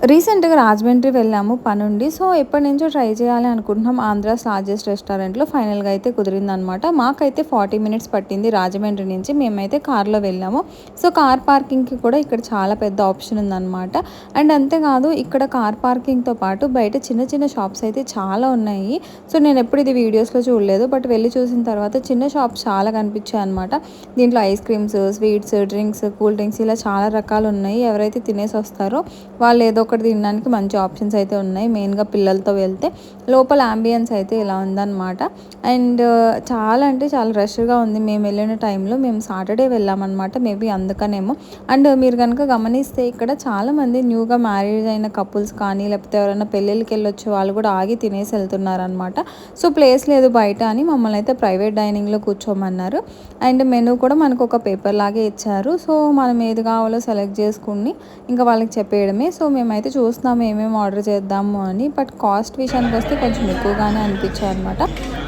రీసెంట్‌గా రాజమండ్రి వెళ్ళాము పనుండి. సో, ఎప్పటినుంచో ట్రై చేయాలి అనుకుంటున్నాం. ఆంధ్రాస్ లార్జెస్ట్ రెస్టారెంట్‌లో ఫైనల్‌గా అయితే కుదిరిందనమాట. మాకైతే 40 మినిట్స్ పట్టింది రాజమండ్రి నుంచి. మేమైతే కార్‌లో వెళ్ళాము. సో, కార్ పార్కింగ్‌కి కూడా ఇక్కడ చాలా పెద్ద ఆప్షన్ ఉందనమాట. అండ్ అంతేకాదు ఇక్కడ కార్ పార్కింగ్‌తో పాటు బయట చిన్న చిన్న షాప్స్ అయితే చాలా ఉన్నాయి. సో, నేనెప్పుడు ఇది వీడియోస్‌లో చూడలేదు. బట్ వెళ్లి చూసిన తర్వాత చిన్న షాప్స్ చాలా కనిపించాయన్నమాట. దీంట్లో ice creams, sweets, drinks, cool drinks ఇలా చాలా రకాలున్నాయి. ఎవరైతే తినేసి వస్తారో వాళ్ళు ఏదో ఒకటి తినడానికి మంచి ఆప్షన్స్ అయితే ఉన్నాయి. మెయిన్‌గా పిల్లలతో వెళ్తే. లోపల యాంబియన్స్ అయితే ఇలా ఉందనమాట. అండ్ చాలా అంటే చాలా రష్‌గా ఉంది. మేము వెళ్ళిన టైంలో మేము సాటర్డే వెళ్ళామన్నమాట. మేబీ అందుకనేమో. అండ్ మీరు గనుక గమనిస్తే ఇక్కడ చాలామంది న్యూగా మ్యారేజ్ అయిన కపుల్స్ కానీ, లేకపోతే ఎవరైనా పెళ్ళిళ్ళకెళ్ళొచ్చే వాళ్ళు కూడా ఆగి తినేసి వెళ్తున్నారనమాట. సో, ప్లేస్ లేదు బయట అని మమ్మల్ని అయితే ప్రైవేట్ డైనింగ్‌లో కూర్చోమన్నారు. అండ్ మెనూ కూడా మనకు ఒక పేపర్ లాగే ఇచ్చారు. సో, మనం ఏది కావాలో సెలెక్ట్ చేసుకొని ఇంకా వాళ్ళకి చెప్పేయడమే. సో, మేమైతే చూస్తున్నాము ఏమేమి ఆర్డర్ చేద్దాము అని. బట్ కాస్ట్ విషయానికి వస్తే కొంచెం ఎక్కువగానే అనిపించాయన్నమాట.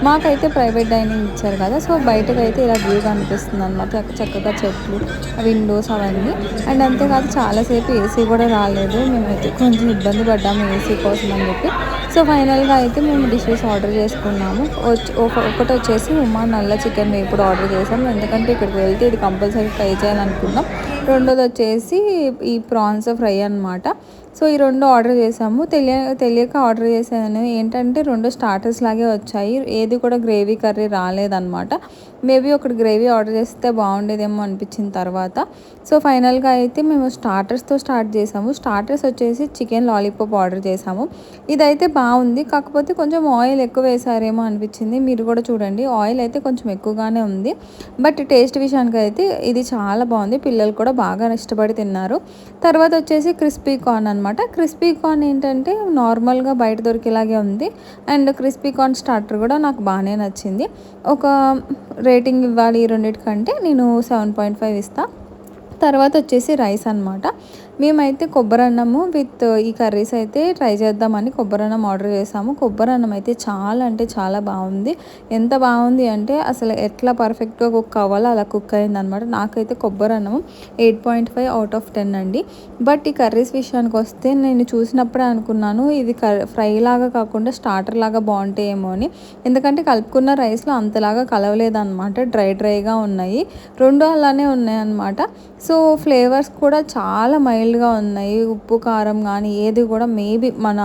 మాకైతే ప్రైవేట్ డైనింగ్ ఇచ్చారు కదా! సో, బయటకైతే ఇలా వ్యూ కనిపిస్తుందనమాట. చక్కగా చెట్లు, విండోస్ అవన్నీ. అండ్ అంతేకాదు చాలాసేపు ఏసీ కూడా రాలేదు. మేమైతే కొంచెం ఇబ్బంది పడ్డాము ఏసీ కోసం అని చెప్పి. సో, ఫైనల్‌గా అయితే మేము డిషెస్ ఆర్డర్ చేసుకున్నాము. ఒకటొచ్చేసి ఉమా నల్ల చికెన్ వేపుడు ఆర్డర్ చేసాం. ఎందుకంటే ఇక్కడికి వెళ్తే ఇది కంపల్సరీ ట్రై చేయాలనుకున్నాం. రెండోదొచ్చేసి ఈ ప్రాన్స్ ఫ్రై అనమాట. సో, ఈ 2 ఆర్డర్ చేసాము. తెలియక ఆర్డర్ చేశాను. ఏంటంటే 2 స్టార్టర్స్ లాగే వచ్చాయి. ఏది కూడా గ్రేవీ కర్రీ రాలేదనమాట. మేబీ ఒకటి గ్రేవీ ఆర్డర్ చేస్తే బాగుండేదేమో అనిపించిన తర్వాత. సో, ఫైనల్‌గా అయితే మేము స్టార్టర్స్‌తో స్టార్ట్ చేసాము. స్టార్టర్స్ వచ్చేసి చికెన్ లాలీపాప్ ఆర్డర్ చేసాము. ఇదైతే బాగుంది. కాకపోతే కొంచెం ఆయిల్ ఎక్కువ వేసారేమో అనిపించింది. మీరు కూడా చూడండి ఆయిల్ అయితే కొంచెం ఎక్కువగానే ఉంది. బట్ టేస్ట్ విషయానికి అయితే ఇది చాలా బాగుంది. పిల్లలు కూడా బాగా ఇష్టపడి తిన్నారు. తర్వాత వచ్చేసి క్రిస్పీ కార్న్ అనమాట. క్రిస్పీ కార్న్ ఏంటంటే నార్మల్‌గా బయట దొరికేలాగే ఉంది. అండ్ క్రిస్పీ కార్న్ స్టార్టర్ కూడా నాకు బాగానే నచ్చింది. ఒక రేటింగ్ ఇవ్వాలి ఈ రెండిటికంటే నేను 7.5 ఇస్తా. తర్వాత వచ్చేసి రైస్ అనమాట. మేమైతే కొబ్బరన్నము విత్ ఈ కర్రీస్ అయితే ట్రై చేద్దామని కొబ్బరన్నం ఆర్డర్ చేసాము. కొబ్బరన్నం అయితే చాలా అంటే చాలా బాగుంది. ఎంత బాగుంది అంటే అసలు ఎట్లా పర్ఫెక్ట్‌గా కుక్ అవ్వాలో అలా కుక్ అయిందనమాట. నాకైతే కొబ్బరన్నం 8.5 ఔట్ ఆఫ్ 10 అండి. బట్ ఈ కర్రీస్ విషయానికి వస్తే నేను చూసినప్పుడే అనుకున్నాను ఇది ఫ్రై లాగా కాకుండా స్టార్టర్ లాగా బాగుంటాయేమో అని. ఎందుకంటే కలుపుకున్న రైస్‌లో అంతలాగా కలవలేదనమాట. డ్రైగా ఉన్నాయి. 2 అలానే ఉన్నాయన్నమాట. సో, ఫ్లేవర్స్ కూడా చాలా మైల్డ్‌గా ఉన్నాయి. ఉప్పు, కారం గానీ ఏది కూడా మేబీ మన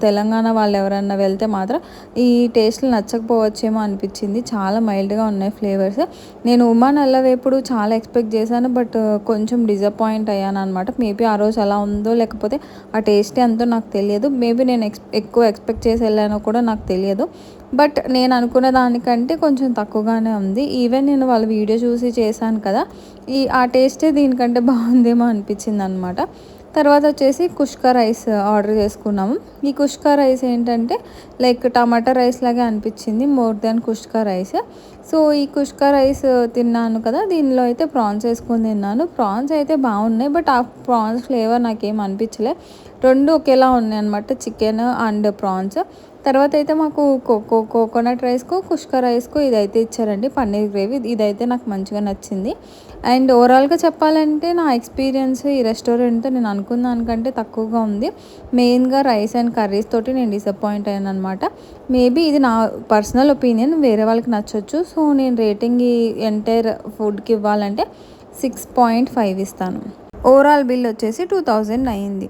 తెలంగాణ వాళ్ళు ఎవరన్నా వెళ్తే మాత్రం ఈ టేస్ట్‌లు నచ్చకపోవచ్చేమో అనిపించింది. చాలా మైల్డ్‌గా ఉన్నాయి ఫ్లేవర్స్. నేను ఉమా నల్లవేపుడు చాలా ఎక్స్‌పెక్ట్ చేశాను. బట్ కొంచెం డిసప్పాయింట్ అయ్యాననమాట. మేబీ ఆ రోజు ఎలా ఉందో లేకపోతే ఆ టేస్టే ఎంతో నాకు తెలియదు. మేబీ నేను ఎక్కువ ఎక్స్‌పెక్ట్ చేసి వెళ్ళానో కూడా నాకు తెలియదు. బట్ నేను అనుకున్న దానికంటే కొంచెం తక్కువగానే ఉంది. ఈవెన్ నేను వాళ్ళ వీడియో చూసి చేశాను కదా! ఆ టేస్టే దీనికంటే బాగుందేమో అనిపించిందనమాట. తర్వాత వచ్చేసి కుష్కా రైస్ ఆర్డర్ చేసుకున్నాము. ఈ కుష్కా రైస్ ఏంటంటే లైక్ టమాటా రైస్ లాగే అనిపించింది మోర్ దాన్ కుష్కా రైస్. సో, ఈ కుష్కా రైస్ తిన్నాను కదా! దీనిలో అయితే ప్రాన్స్ వేసుకొని తిన్నాను. ప్రాన్స్ అయితే బాగున్నాయి. బట్ ఆ ప్రాన్స్ ఫ్లేవర్ నాకేం అనిపించలే. 2 ఒకేలా ఉన్నాయన్నమాట. Chicken and prawns. తర్వాత అయితే మాకు కోకోనట్ రైస్‌కో, కుష్కా రైస్‌కో ఇదైతే ఇచ్చారండి పన్నీర్ గ్రేవీ. ఇదైతే నాకు మంచిగా నచ్చింది. అండ్ ఓవరాల్‌గా చెప్పాలంటే నా ఎక్స్‌పీరియన్స్ ఈ రెస్టారెంట్‌తో నేను అనుకున్న దానికంటే తక్కువగా ఉంది. మెయిన్‌గా రైస్ అండ్ కర్రీస్ తోటి నేను డిసప్పాయింట్ అయ్యాననమాట. మేబీ ఇది నా పర్సనల్ ఒపీనియన్. వేరే వాళ్ళకి నచ్చొచ్చు. సో, నేను రేటింగ్ ఈ ఎంటైర్ ఫుడ్‌కి ఇవ్వాలంటే 6.5 ఇస్తాను. ఓవరాల్ బిల్ వచ్చేసి 2000 అయింది.